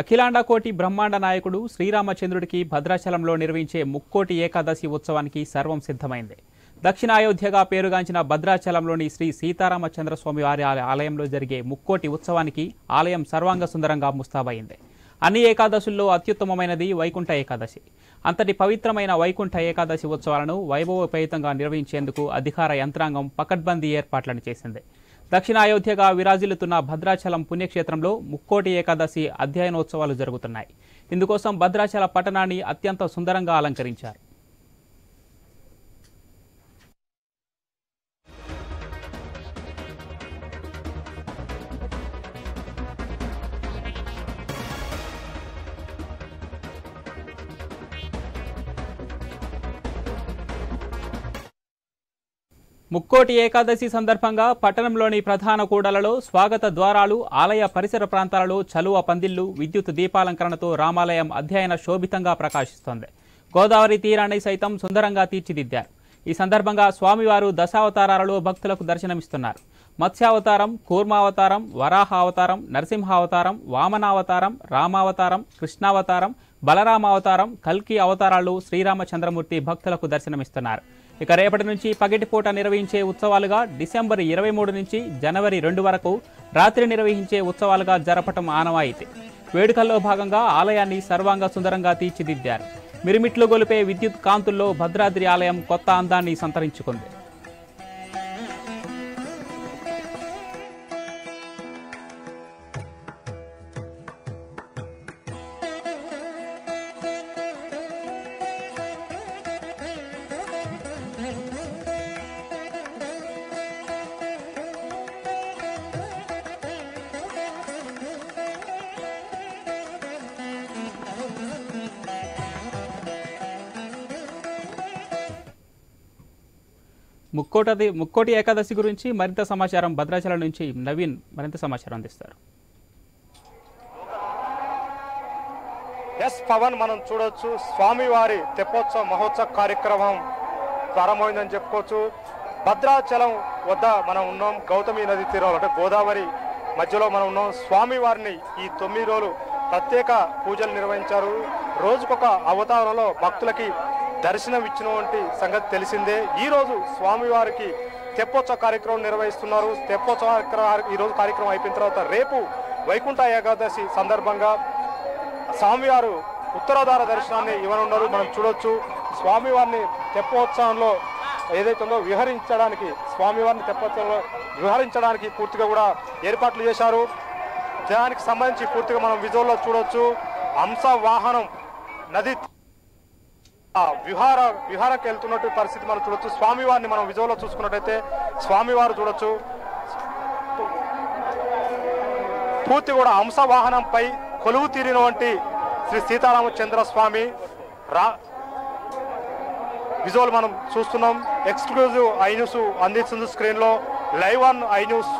అఖిలాండ కోటి బ్రహ్మాండ నాయకుడు శ్రీరామచంద్రుడికి భద్రాచలంలో నిర్వహించే ముక్కోటి ఏకాదశి ఉత్సవానికి సర్వం సిద్ధమైంది. దక్షిణ అయోధ్యగా పేరుగాంచిన భద్రాచలంలోని శ్రీ సీతారామచంద్రస్వామి వారి ఆలయంలో జరిగే ముక్కోటి ఉత్సవానికి ఆలయం సర్వాంగ సుందరంగా ముస్తాబైంది. అన్ని ఏకాదశుల్లో అత్యుత్తమమైనది వైకుంఠ ఏకాదశి. అంతటి పవిత్రమైన వైకుంఠ ఏకాదశి ఉత్సవాలను వైభవోపేతంగా నిర్వహించేందుకు అధికార యంత్రాంగం పకడ్బందీ ఏర్పాట్లను చేసింది. దక్షిణ అయోధ్యగా విరాజిల్లుతున్న భద్రాచలం పుణ్యక్షేత్రంలో ముక్కోటి ఏకాదశి అధ్యయనోత్సవాలు జరుగుతున్నాయి. ఇందుకోసం భద్రాచల పట్టణాన్ని అత్యంత సుందరంగా అలంకరించారు. ముక్కోటి ఏకాదశి సందర్భంగా పట్టణంలోని ప్రధాన కూడలలో స్వాగత ద్వారాలు, ఆలయ పరిసర ప్రాంతాలలో చలువ పందిళ్లు, విద్యుత్ దీపాలంకరణతో రామాలయం అధ్యయన శోభితంగా ప్రకాశిస్తోంది. గోదావరి తీరాన్ని సైతం సుందరంగా తీర్చిదిద్దారు. ఈ సందర్భంగా స్వామివారు దశావతారాలలో భక్తులకు దర్శనమిస్తున్నారు. మత్స్యావతారం, కూర్మావతారం, వరాహావతారం, నరసింహావతారం, వామనావతారం, రామావతారం, కృష్ణావతారం, బలరామావతారం, కల్కి అవతారాలు శ్రీరామచంద్రమూర్తి భక్తులకు దర్శనమిస్తున్నారు. ఇక రేపటి నుంచి పగటిపూట నిర్వహించే ఉత్సవాలుగా, డిసెంబర్ 23 నుంచి జనవరి 2 వరకు రాత్రి నిర్వహించే ఉత్సవాలుగా జరపటం ఆనవాయితీ. వేడుకల్లో భాగంగా ఆలయాన్ని సర్వాంగ సుందరంగా తీర్చిదిద్దారు. మిరుమిట్లు గొలిపే విద్యుత్ కాంతుల్లో భద్రాద్రి ఆలయం కొత్త అందాన్ని సంతరించుకుంది. ముక్కోటి ఏకాదశి గురించి మరింత సమాచారం భద్రాచలం నుంచి నవీన్ మరింత సమాచారం అందిస్తారు. ఎస్ పవన్, మనం చూడొచ్చు స్వామివారి తెప్పోత్సవ మహోత్సవ కార్యక్రమం ప్రారంభమైందని చెప్పుకోవచ్చు. భద్రాచలం వద్ద మనం ఉన్నాం. గౌతమి నది తీరంలో అంటే గోదావరి మధ్యలో మనం ఉన్నాం. స్వామివారిని ఈ 9 రోజులు ప్రత్యేక పూజలు నిర్వహించారు. రోజుకొక అవతారంలో భక్తులకి దర్శనం ఇచ్చినటువంటి సంగతి తెలిసిందే. ఈ రోజు స్వామివారికి తెప్పోత్సవ కార్యక్రమం నిర్వహిస్తున్నారు. తెప్పోత్సవ ఈ రోజు కార్యక్రమం అయిపోయిన తర్వాత రేపు వైకుంఠ ఏకాదశి సందర్భంగా స్వామివారు ఉత్తరాధార దర్శనాన్ని ఇవ్వనున్నారు. మనం చూడొచ్చు స్వామివారిని తెప్పోత్సవంలో ఏదైతే ఉందో స్వామివారిని తెప్పోత్సవంలో విహరించడానికి పూర్తిగా కూడా ఏర్పాట్లు చేశారు. దానికి సంబంధించి పూర్తిగా మనం విజువల్లో చూడొచ్చు. హంస వాహనం నది విహారకు వెళ్తున్నట్టు పరిస్థితి మనం చూడొచ్చు. స్వామివారిని మనం విజువల్లో చూసుకున్నట్టయితే స్వామివారు చూడొచ్చు పూర్తి కూడా హంస వాహనంపై కొలువు తీరినటువంటి శ్రీ సీతారామచంద్ర స్వామి విజువల్ మనం చూస్తున్నాం. ఎక్స్క్లూజివ్ ఐ న్యూస్ అందిస్తుంది స్క్రీన్లో. లైవ్ ఆన్ ఐ న్యూస్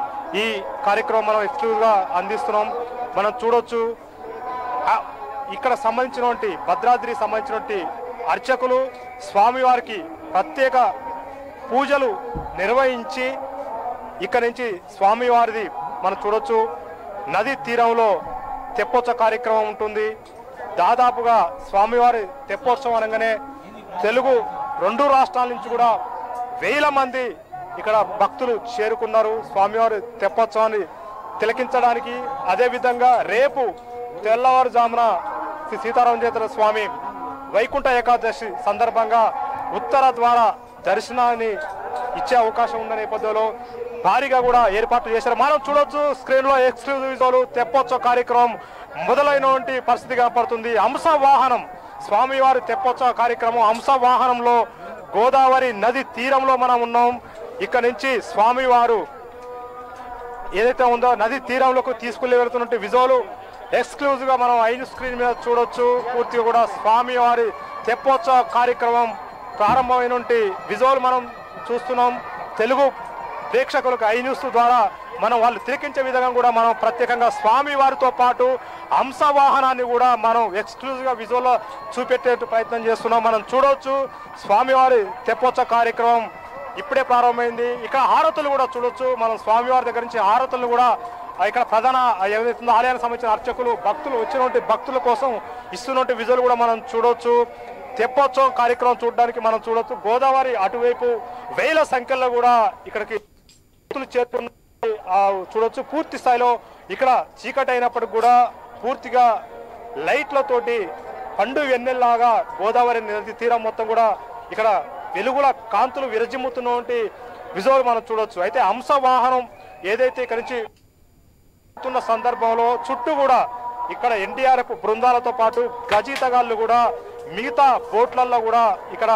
ఈ కార్యక్రమం మనం ఎక్స్క్లూజివ్గా అందిస్తున్నాం. మనం చూడొచ్చు ఇక్కడ సంబంధించినటువంటి భద్రాద్రికి సంబంధించినటువంటి అర్చకులు స్వామివారికి ప్రత్యేక పూజలు నిర్వహించి ఇక్కడి నుంచి స్వామివారిది మనం చూడొచ్చు నది తీరంలో తెప్పోత్సవ కార్యక్రమం ఉంటుంది. దాదాపుగా స్వామివారి తెప్పోత్సవం అనగానే తెలుగు 2 రాష్ట్రాల నుంచి కూడా వేల మంది ఇక్కడ భక్తులు చేరుకున్నారు స్వామివారి తెప్పోత్సవాన్ని తిలకించడానికి. అదేవిధంగా రేపు తెల్లవారుజామున శ్రీ సీతారామచంద్ర స్వామి వైకుంఠ ఏకాదశి సందర్భంగా ఉత్తర ద్వారా దర్శనాన్ని ఇచ్చే అవకాశం ఉన్న నేపథ్యంలో భారీగా కూడా ఏర్పాట్లు చేశారు. మనం చూడొచ్చు స్క్రీన్లో ఎక్స్క్లూజివ్ తెప్పోత్సవ కార్యక్రమం మొదలైనటువంటి పరిస్థితి కనపడుతుంది. హంస వాహనం స్వామివారి తెప్పోత్సవ కార్యక్రమం హంస వాహనంలో గోదావరి నది తీరంలో మనం ఉన్నాం. ఇక్కడ నుంచి స్వామివారు ఏదైతే ఉందో నది తీరంలోకి తీసుకుని వెళ్తున్నట్టు విజువల్ ఎక్స్క్లూజివ్ గా మనం 5 స్క్రీన్ మీద చూడొచ్చు. పూర్తిగా కూడా స్వామివారి తెప్పోత్సవ కార్యక్రమం ప్రారంభమైనటువంటి విజువల్ మనం చూస్తున్నాం. తెలుగు ప్రేక్షకులకు 5 న్యూస్ ద్వారా మనం వాళ్ళు తిలకించే విధంగా కూడా మనం ప్రత్యేకంగా స్వామివారితో పాటు హంస వాహనాన్ని కూడా మనం ఎక్స్క్లూజివ్ గా విజువల్ చూపెట్టే ప్రయత్నం చేస్తున్నాం. మనం చూడొచ్చు స్వామివారి తెప్పోత్సవ కార్యక్రమం ఇప్పుడే ప్రారంభమైంది. ఇక్కడ హారతులు కూడా చూడొచ్చు. మనం స్వామివారి దగ్గర నుంచి హారతులను కూడా ఇక్కడ ప్రధాన ఏదైతుందో ఆలయానికి సంబంధించిన అర్చకులు భక్తులు వచ్చినటువంటి భక్తుల కోసం ఇస్తున్నటువంటి విజువల్ కూడా మనం చూడవచ్చు. తెప్పోత్సవం కార్యక్రమం చూడడానికి మనం చూడొచ్చు. గోదావరి అటువైపు వేల సంఖ్యలో కూడా ఇక్కడికి భక్తులు చేరుకున్న చూడొచ్చు. పూర్తి స్థాయిలో ఇక్కడ చీకటి అయినప్పటికి కూడా పూర్తిగా లైట్లతోటి పండు వెన్నెల్లాగా గోదావరి నది తీరం మొత్తం కూడా ఇక్కడ వెలుగుల కాంతులు విరజిమ్ముతున్నటువంటి విజువల్ మనం చూడొచ్చు. అయితే హంస వాహనం ఏదైతే ఇక్కడి నుంచి సందర్భంలో చుట్టూ కూడా ఇక్కడ ఎన్డీఆర్ఎఫ్ బృందాలతో పాటు గజీతగాళ్ళు కూడా మిగతా బోట్లలో కూడా ఇక్కడ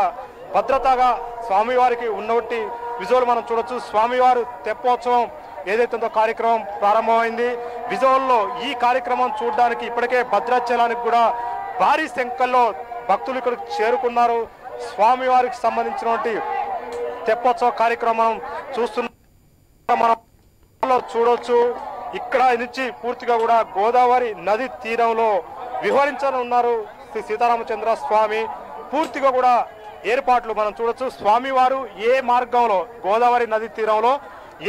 భద్రతగా స్వామివారికి ఉన్నటువంటి విజువల్ మనం చూడొచ్చు. స్వామివారు తెప్పోత్సవం ఏదైతే కార్యక్రమం ప్రారంభమైంది. విజువల్లో ఈ కార్యక్రమం చూడడానికి ఇప్పటికే భద్రాచలానికి కూడా భారీ సంఖ్యలో భక్తులు ఇక్కడికి చేరుకున్నారు. స్వామివారికి సంబంధించినటువంటి తెప్పోత్సవ కార్యక్రమం మనం చూడొచ్చు. ఇక్కడ నుంచి పూర్తిగా కూడా గోదావరి నది తీరంలో విహరించనున్నారు శ్రీ సీతారామచంద్ర స్వామి. పూర్తిగా కూడా ఏర్పాట్లు మనం చూడొచ్చు. స్వామివారు ఏ మార్గంలో గోదావరి నది తీరంలో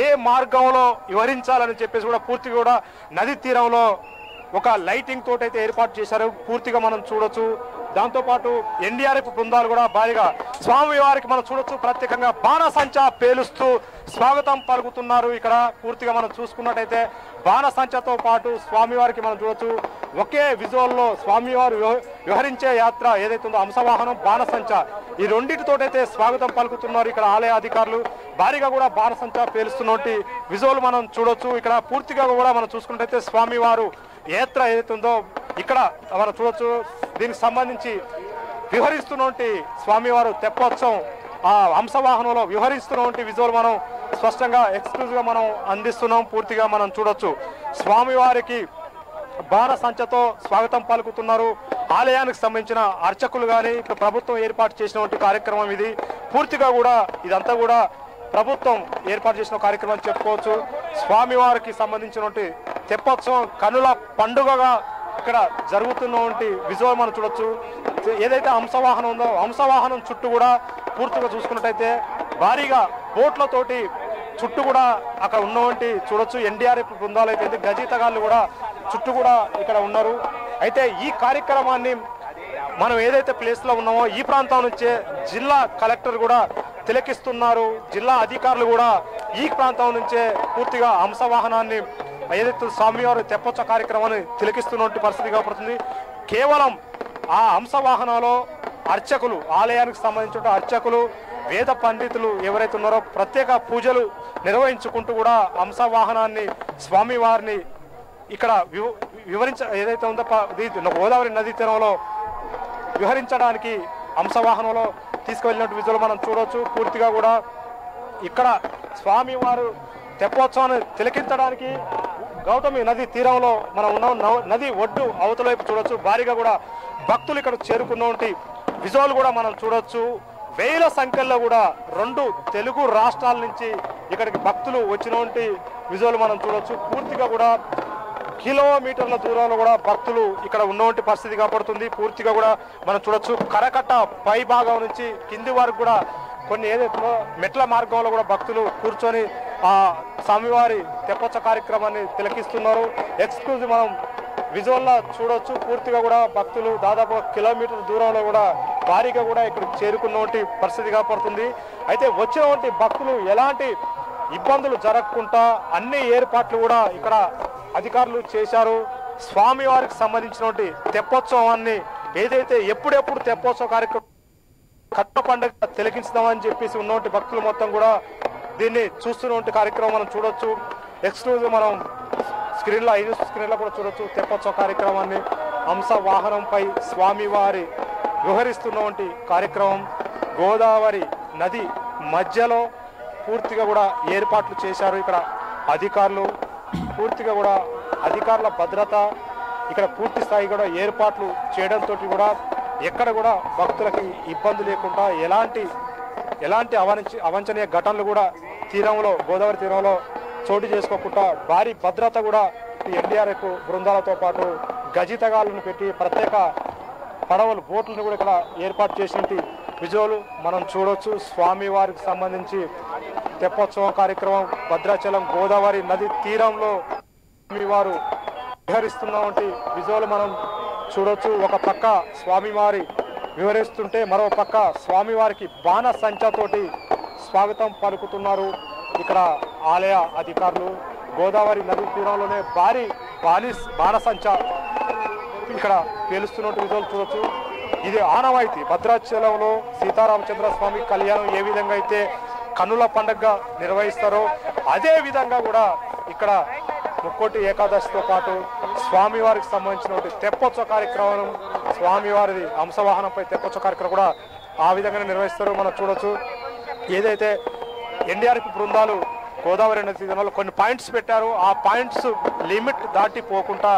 ఏ మార్గంలో వివరించాలని చెప్పేసి కూడా పూర్తిగా కూడా నది తీరంలో ఒక లైటింగ్ తోటైతే ఏర్పాటు చేశారు. పూర్తిగా మనం చూడొచ్చు. దాంతోపాటు ఎన్డీఆర్ఎఫ్ బృందాలు కూడా భారీగా స్వామివారికి మనం చూడొచ్చు. ప్రత్యేకంగా బాణసంచా పేలుస్తూ స్వాగతం పలుకుతున్నారు. ఇక్కడ పూర్తిగా మనం చూసుకున్నట్టయితే బాణసంచతో పాటు స్వామివారికి మనం చూడొచ్చు. ఒకే విజువల్లో స్వామివారు విహరించే యాత్ర ఏదైతే ఉందో హంసవాహనం బాణసంచ ఈ రెండింటితోటైతే స్వాగతం పలుకుతున్నారు. ఇక్కడ ఆలయ అధికారులు భారీగా కూడా బాణసంచా పేలుస్తున్నటువంటి విజువల్ మనం చూడొచ్చు. ఇక్కడ పూర్తిగా కూడా మనం చూసుకున్నట్టయితే స్వామివారు యాత్ర ఏదైతే ఉందో ఇక్కడ మనం చూడొచ్చు. దీనికి సంబంధించి విహరిస్తున్నటువంటి స్వామివారు తెప్పోత్సవం ఆ హంసవాహనంలో విహరిస్తున్నటువంటి విజువల్ మనం స్పష్టంగా ఎక్స్క్లూజివ్ గా మనం అందిస్తున్నాం. పూర్తిగా మనం చూడొచ్చు. స్వామివారికి బాణసంచతో స్వాగతం పలుకుతున్నారు. ఆలయానికి సంబంధించిన అర్చకులు కానీ ఇప్పుడు ప్రభుత్వం ఏర్పాటు చేసినటువంటి కార్యక్రమం ఇది. పూర్తిగా కూడా ఇదంతా కూడా ప్రభుత్వం ఏర్పాటు చేసిన కార్యక్రమం చెప్పుకోవచ్చు. స్వామివారికి సంబంధించినటువంటి తెప్పోత్సవం కనుల పండుగగా ఇక్కడ జరుగుతున్నటువంటి విజువల్ మనం చూడొచ్చు. ఏదైతే హంసవాహనం ఉందో హంసవాహనం చుట్టూ కూడా పూర్తిగా చూసుకున్నట్టయితే భారీగా బోట్లతోటి చుట్టూ కూడా అక్కడ ఉన్నటువంటి చూడొచ్చు. ఎన్డీఆర్ఎఫ్ బృందాలు అయితే గజీతగాళ్ళు కూడా చుట్టూ కూడా ఇక్కడ ఉన్నారు. అయితే ఈ కార్యక్రమాన్ని మనం ఏదైతే ప్లేస్ లో ఉన్నామో ఈ ప్రాంతం నుంచే జిల్లా కలెక్టర్ కూడా తిలకిస్తున్నారు. జిల్లా అధికారులు కూడా ఈ ప్రాంతం నుంచే పూర్తిగా హంసవాహనాన్ని ఏదైతే స్వామివారు తెప్పోత్సవ కార్యక్రమాన్ని తిలకిస్తున్నటువంటి పరిస్థితి కాబడుతుంది. కేవలం ఆ హంసవాహనంలో అర్చకులు ఆలయానికి సంబంధించిన అర్చకులు వేద పండితులు ఎవరైతే ఉన్నారో ప్రత్యేక పూజలు నిర్వహించుకుంటూ కూడా హంసవాహనాన్ని స్వామివారిని ఇక్కడ ఏదైతే ఉందో గోదావరి నదీ తీరంలో విహరించడానికి హంసవాహనంలో తీసుకువెళ్ళినట్టు విజువల్ మనం చూడవచ్చు. పూర్తిగా కూడా ఇక్కడ స్వామివారు తెప్పోత్సవాన్ని తిలకించడానికి గౌతమి నది తీరంలో మనం ఉన్నాం. నది ఒడ్డు అవతల వైపు చూడొచ్చు. భారీగా కూడా భక్తులు ఇక్కడ చేరుకున్నటువంటి విజువల్ కూడా మనం చూడొచ్చు. వేల సంఖ్యలో కూడా 2 తెలుగు రాష్ట్రాల నుంచి ఇక్కడికి భక్తులు వచ్చినటువంటి విజువల్ మనం చూడొచ్చు. పూర్తిగా కూడా కిలోమీటర్ల దూరంలో కూడా భక్తులు ఇక్కడ ఉన్నటువంటి పరిస్థితి కాబడుతుంది. పూర్తిగా కూడా మనం చూడొచ్చు. కరకట్ట పై భాగం నుంచి కింది వరకు కూడా కొన్ని ఏదైతే మెట్ల మార్గంలో కూడా భక్తులు కూర్చొని ఆ స్వామివారి తెప్పోత్సవ కార్యక్రమాన్ని తిలకిస్తున్నారు. ఎక్స్క్లూజివ్ మనం విజువల్లో చూడొచ్చు. పూర్తిగా కూడా భక్తులు దాదాపు కిలోమీటర్ దూరంలో కూడా భారీగా కూడా ఇక్కడికి చేరుకున్నటువంటి పరిస్థితి కాబడుతుంది. అయితే వచ్చినటువంటి భక్తులు ఎలాంటి ఇబ్బందులు జరగకుండా అన్ని ఏర్పాట్లు కూడా ఇక్కడ అధికారులు చేశారు. స్వామివారికి సంబంధించినటువంటి తెప్పోత్సవాన్ని ఏదైతే ఎప్పుడెప్పుడు తెప్పోత్సవ కార్యక్రమం కట్ట పండుగ తిలకించుదామని చెప్పేసి ఉన్నటువంటి భక్తులు మొత్తం కూడా దీన్ని చూస్తున్నటువంటి కార్యక్రమం మనం చూడొచ్చు. ఎక్స్క్లూజివ్ మనం స్క్రీన్లో స్క్రీన్లో కూడా చూడొచ్చు. తెప్పోత్సవ కార్యక్రమాన్ని హంస వాహనంపై స్వామివారి విహరిస్తున్నటువంటి కార్యక్రమం గోదావరి నది మధ్యలో పూర్తిగా కూడా ఏర్పాట్లు చేశారు ఇక్కడ అధికారులు. పూర్తిగా కూడా అధికారుల భద్రత ఇక్కడ పూర్తి స్థాయి కూడా ఏర్పాట్లు చేయడంతో కూడా ఎక్కడ కూడా భక్తులకి ఇబ్బంది లేకుండా ఎలాంటి అవాంఛనీయ ఘటనలు కూడా తీరంలో గోదావరి తీరంలో చోటు చేసుకోకుండా భారీ భద్రత కూడా ఎన్డీఆర్ఎఫ్ బృందాలతో పాటు గజితగాళ్ళను పెట్టి ప్రత్యేక పడవలు బోట్లను కూడా ఇక్కడ ఏర్పాటు చేసినట్టు విజువల్ మనం చూడొచ్చు. స్వామివారికి సంబంధించి తెప్పోత్సవం కార్యక్రమం భద్రాచలం గోదావరి నది తీరంలో స్వామివారు విహరిస్తున్నటువంటి విజువల్ మనం చూడొచ్చు. ఒక పక్క స్వామివారి వివరిస్తుంటే మరో పక్క స్వామివారికి బాణ సంచాతోటి స్వాగతం పలుకుతున్నారు ఇక్కడ ఆలయ అధికారులు. గోదావరి నది తీరంలోనే భారీ బాణసంచా ఇక్కడ పేలుస్తున్నట్టు విజువల్ చూడొచ్చు. ఇది ఆనవాయితీ. భద్రాచలంలో సీతారామచంద్ర స్వామి కళ్యాణం ఏ విధంగా అయితే కన్నుల పండుగగా నిర్వహిస్తారో అదే విధంగా కూడా ఇక్కడ ముక్కోటి ఏకాదశితో పాటు స్వామివారికి సంబంధించినటువంటి తెప్పోత్సవ కార్యక్రమం, స్వామివారిది హంసవాహనంపై తెప్పోత్సవ కార్యక్రమం కూడా ఆ విధంగానే నిర్వహిస్తారు. మనం చూడొచ్చు. ఏదైతే ఎన్డీఆర్ఎఫ్ బృందాలు గోదావరి నది తీరంలో కొన్ని పాయింట్స్ పెట్టారు, ఆ పాయింట్స్ లిమిట్ దాటిపోకుండా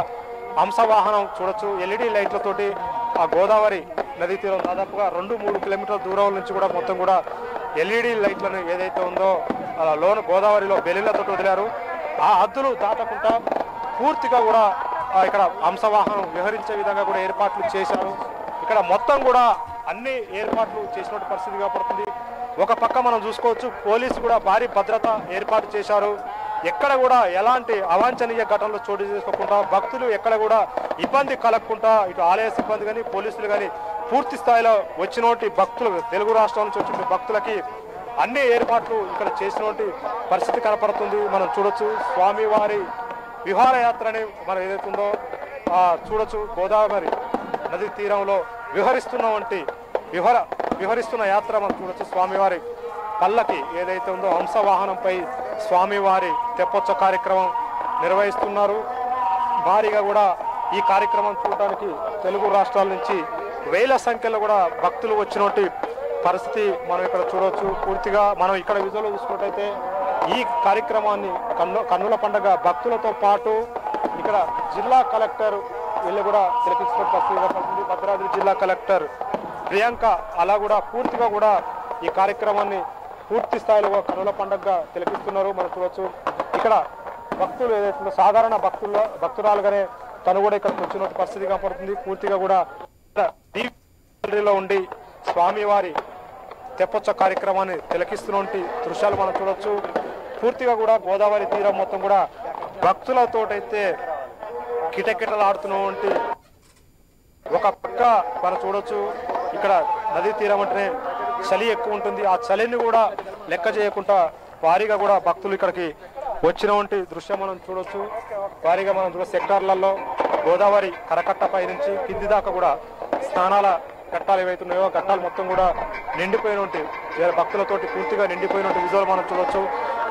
హంసవాహనం చూడొచ్చు. ఎల్ఈడి లైట్లతోటి ఆ గోదావరి నదీ తీరం దాదాపుగా 2-3 కిలోమీటర్ల దూరం నుంచి కూడా మొత్తం కూడా ఎల్ఈడి లైట్లను ఏదైతే ఉందో అలా లోన గోదావరిలో బెలూన్లతో వదిలారు. ఆ హద్దులు దాటకుండా పూర్తిగా కూడా ఇక్కడ హంసవాహనం విహరించే విధంగా కూడా ఏర్పాట్లు చేశారు. ఇక్కడ మొత్తం కూడా అన్ని ఏర్పాట్లు చేసినట్టు పరిస్థితి కనపడుతుంది. ఒక పక్క మనం చూసుకోవచ్చు, పోలీసు కూడా భారీ భద్రత ఏర్పాటు చేశారు. ఎక్కడ కూడా ఎలాంటి అవాంఛనీయ ఘటనలు చోటు చేసుకోకుండా, భక్తులు ఎక్కడ కూడా ఇబ్బంది కలగకుండా ఇటు ఆలయ సిబ్బంది కానీ పోలీసులు కానీ పూర్తి స్థాయిలో వచ్చినటువంటి భక్తులు, తెలుగు రాష్ట్రాల నుంచి వచ్చిన భక్తులకి అన్ని ఏర్పాట్లు ఇక్కడ చేసినటువంటి పరిస్థితి కనపడుతుంది. మనం చూడొచ్చు. స్వామివారి విహారయాత్రని మనం ఏదైతుందో చూడొచ్చు. గోదావరి నది తీరంలో విహరిస్తున్న యాత్ర మనం చూడొచ్చు. స్వామివారి పల్లకి ఏదైతే ఉందో హంసవాహనంపై స్వామివారి తెప్పోత్సవ కార్యక్రమం నిర్వహిస్తున్నారు. భారీగా కూడా ఈ కార్యక్రమం చూడడానికి తెలుగు రాష్ట్రాల నుంచి వేల సంఖ్యలో కూడా భక్తులు వచ్చినటువంటి పరిస్థితి మనం ఇక్కడ చూడవచ్చు. పూర్తిగా మనం ఇక్కడ విజువల్ చూసుకున్నట్టయితే ఈ కార్యక్రమాన్ని కన్నుల పండుగ భక్తులతో పాటు ఇక్కడ జిల్లా కలెక్టర్ వీళ్ళు కూడా తిలకిస్తున్న పరిస్థితి కనపడుతుంది. భద్రాద్రి జిల్లా కలెక్టర్ ప్రియాంక అలా కూడా పూర్తిగా కూడా ఈ కార్యక్రమాన్ని పూర్తి స్థాయిలో కన్నుల పండుగగా తిలకిస్తున్నారు. మనం చూడవచ్చు. ఇక్కడ భక్తులు ఏదైతే సాధారణ భక్తురాలుగానే తను కూడా ఇక్కడికి వచ్చిన పరిస్థితి కనపడుతుంది. పూర్తిగా కూడా దీవిలో ఉండి స్వామివారి తెప్పోత్సవ కార్యక్రమాన్ని తిలకిస్తున్నటువంటి దృశ్యాలు మనం చూడొచ్చు. పూర్తిగా కూడా గోదావరి తీరం మొత్తం కూడా భక్తులతోటైతే కిటకిటలాడుతున్నటువంటి ఒక పక్క మనం చూడొచ్చు. ఇక్కడ నదీ తీరం అంటేనే చలి ఎక్కువ ఉంటుంది. ఆ చలిని కూడా లెక్క చేయకుండా భారీగా కూడా భక్తులు ఇక్కడికి వచ్చినటువంటి దృశ్యం మనం చూడొచ్చు. భారీగా మనం సెక్టార్లలో గోదావరి కరకట్టపై నుంచి కింది దాకా కూడా స్నానాల ఘట్టాలు ఏవైతున్నాయో ఘట్టాలు మొత్తం కూడా నిండిపోయినటువంటి భక్తులతోటి పూర్తిగా నిండిపోయినటువంటి విజువల్ మనం చూడొచ్చు.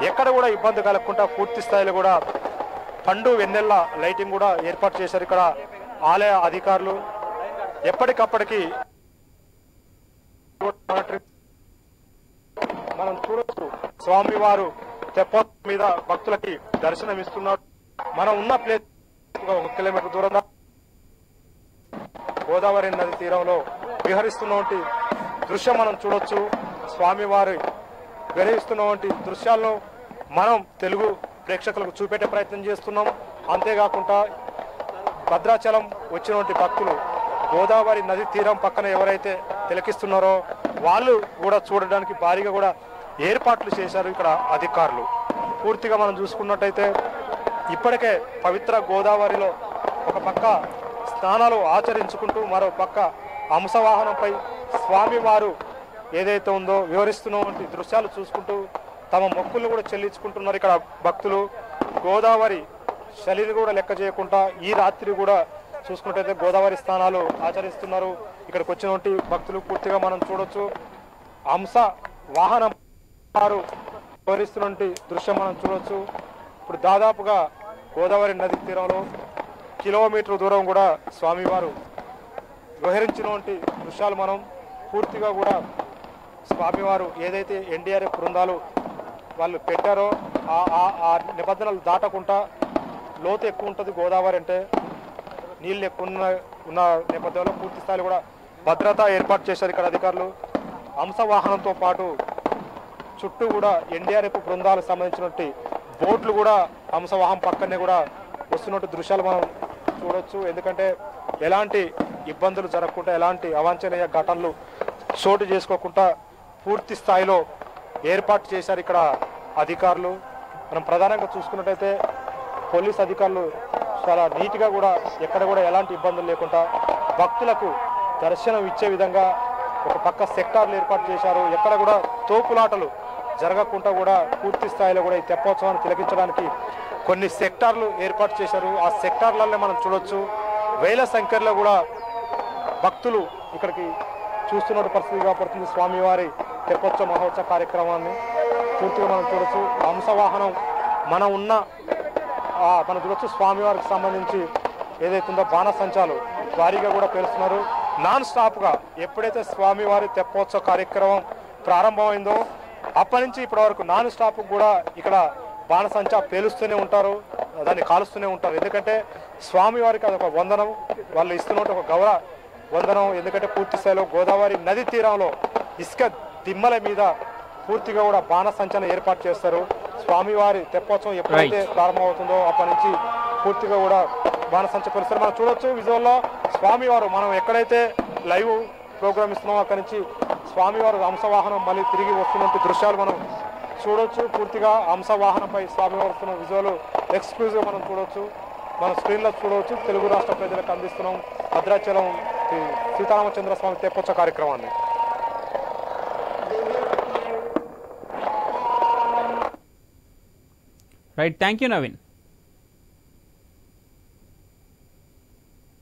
ఎక్కడ కూడా ఇబ్బంది కలగకుండా పూర్తి స్థాయిలో కూడా పండు వెన్నెల్ల లైటింగ్ కూడా ఏర్పాటు చేశారు ఇక్కడ ఆలయ అధికారులు. ఎప్పటికప్పటికి మనం చూడొచ్చు. స్వామివారు తెప్పోత్సవం మీద భక్తులకి దర్శనం ఇస్తున్నారు. మనం ఉన్న ప్లేస్ 1 కిలోమీటర్ దూరంగా గోదావరి నది తీరంలో విహరిస్తున్నటువంటి దృశ్యం మనం చూడొచ్చు. స్వామివారి విహరిస్తున్నటువంటి దృశ్యాలను మనం తెలుగు ప్రేక్షకులకు చూపెట్టే ప్రయత్నం చేస్తున్నాం. అంతేకాకుండా భద్రాచలం వచ్చినటువంటి భక్తులు గోదావరి నది తీరం పక్కన ఎవరైతే తిలకిస్తున్నారో వాళ్ళు కూడా చూడడానికి భారీగా కూడా ఏర్పాట్లు చేశారు ఇక్కడ అధికారులు. పూర్తిగా మనం చూసుకున్నట్టయితే ఇప్పటికే పవిత్ర గోదావరిలో ఒక పక్క స్నానాలు ఆచరించుకుంటూ మరో పక్క హంసవాహనంపై స్వామివారు ఏదైతే ఉందో వివరిస్తున్నటువంటి దృశ్యాలు చూసుకుంటూ తమ మొక్కులు కూడా చెల్లించుకుంటున్నారు ఇక్కడ భక్తులు. గోదావరి చలిని కూడా లెక్క చేయకుండా ఈ రాత్రి కూడా చూసుకున్నట్టయితే గోదావరి స్నానాలు ఆచరిస్తున్నారు ఇక్కడికి వచ్చినటువంటి భక్తులు. పూర్తిగా మనం చూడొచ్చు. హంస వాహనం వివరిస్తున్నటువంటి దృశ్యం మనం చూడొచ్చు. ఇప్పుడు దాదాపుగా గోదావరి నది తీరంలో కిలోమీటర్ దూరం కూడా స్వామివారు విహరించినటువంటి దృశ్యాలు మనం పూర్తిగా కూడా స్వామివారు ఏదైతే ఎన్డీఆర్ఎఫ్ బృందాలు వాళ్ళు పెట్టారో ఆ నిబంధనలు దాటకుండా లోతు ఎక్కువ ఉంటుంది గోదావరి అంటే నీళ్ళు ఎక్కువ ఉన్న నేపథ్యంలో పూర్తి స్థాయిలో కూడా భద్రత ఏర్పాటు చేశారు ఇక్కడ అధికారులు. హంసవాహనంతో పాటు చుట్టూ కూడా ఎన్డీఆర్ఎఫ్ బృందాలకు సంబంధించినటువంటి బోట్లు కూడా హంసవాహనం పక్కనే కూడా వస్తున్నట్టు దృశ్యాలు మనం చూడొచ్చు. ఎందుకంటే ఎలాంటి ఇబ్బందులు జరగకుండా ఎలాంటి అవాంఛనీయ ఘటనలు చోటు చేసుకోకుండా పూర్తి స్థాయిలో ఏర్పాటు చేశారు ఇక్కడ అధికారులు. మనం ప్రధానంగా చూసుకున్నట్టయితే పోలీస్ అధికారులు చాలా నీట్గా కూడా ఎక్కడ కూడా ఎలాంటి ఇబ్బందులు లేకుండా భక్తులకు దర్శనం ఇచ్చే విధంగా ఒక పక్క సెక్టార్లు ఏర్పాటు చేశారు. ఎక్కడ కూడా తోపులాటలు జరగకుండా కూడా పూర్తి స్థాయిలో కూడా ఈ తెప్పోత్సవాన్ని తిలకించడానికి కొన్ని సెక్టార్లు ఏర్పాటు చేశారు. ఆ సెక్టార్లలో మనం చూడొచ్చు వేల సంఖ్యలో కూడా భక్తులు ఇక్కడికి చూస్తున్న పరిస్థితి కాబడుతుంది. స్వామివారి తెప్పోత్సవ మహోత్సవ కార్యక్రమాన్ని పూర్తిగా మనం చూడొచ్చు. హంసవాహనం మనం చూడొచ్చు. స్వామివారికి సంబంధించి ఏదైతుందో బాణసంచాలు భారీగా కూడా పేలుస్తున్నారు. నాన్ స్టాప్గా ఎప్పుడైతే స్వామివారి తెప్పోత్సవ కార్యక్రమం ప్రారంభమైందో అప్పటి నుంచి ఇప్పటి వరకు నాన్ స్టాప్ కూడా ఇక్కడ బాణసంచా పేలుస్తూనే ఉంటారు, దాన్ని కాలుస్తూనే ఉంటారు. ఎందుకంటే స్వామివారికి అదొక వందనం, వాళ్ళు ఇస్తున్నట్టు ఒక గౌరవ వందనం. ఎందుకంటే పూర్తి స్థాయిలో గోదావరి నది తీరంలో ఇసుక దిమ్మల మీద పూర్తిగా కూడా బాణసంచను ఏర్పాటు చేస్తారు. స్వామివారి తెప్పోత్సవం ఎప్పుడైతే ప్రారంభమవుతుందో అప్పటి నుంచి పూర్తిగా కూడా బాణసంచ పేలుస్తారు. మనం చూడొచ్చు విజువల్లో స్వామివారు, మనం ఎక్కడైతే లైవ్ ప్రోగ్రామ్ ఇస్తున్నామో అక్కడి నుంచి స్వామివారు హంసవాహనం మళ్ళీ తిరిగి వస్తున్నట్టు దృశ్యాలు మనం చూడొచ్చు. పూర్తిగా హంసవాహనంపై స్వామివారు వస్తున్న విజువల్ ఎక్స్క్లూజివ్ మనం చూడొచ్చు, మన స్క్రీన్లో చూడవచ్చు. తెలుగు రాష్ట్ర ప్రజలకు అందిస్తున్నాం భద్రాచలం సీతారామచంద్ర స్వామి తెప్పోత్సవ కార్యక్రమాన్ని. Right, thank you Naveen.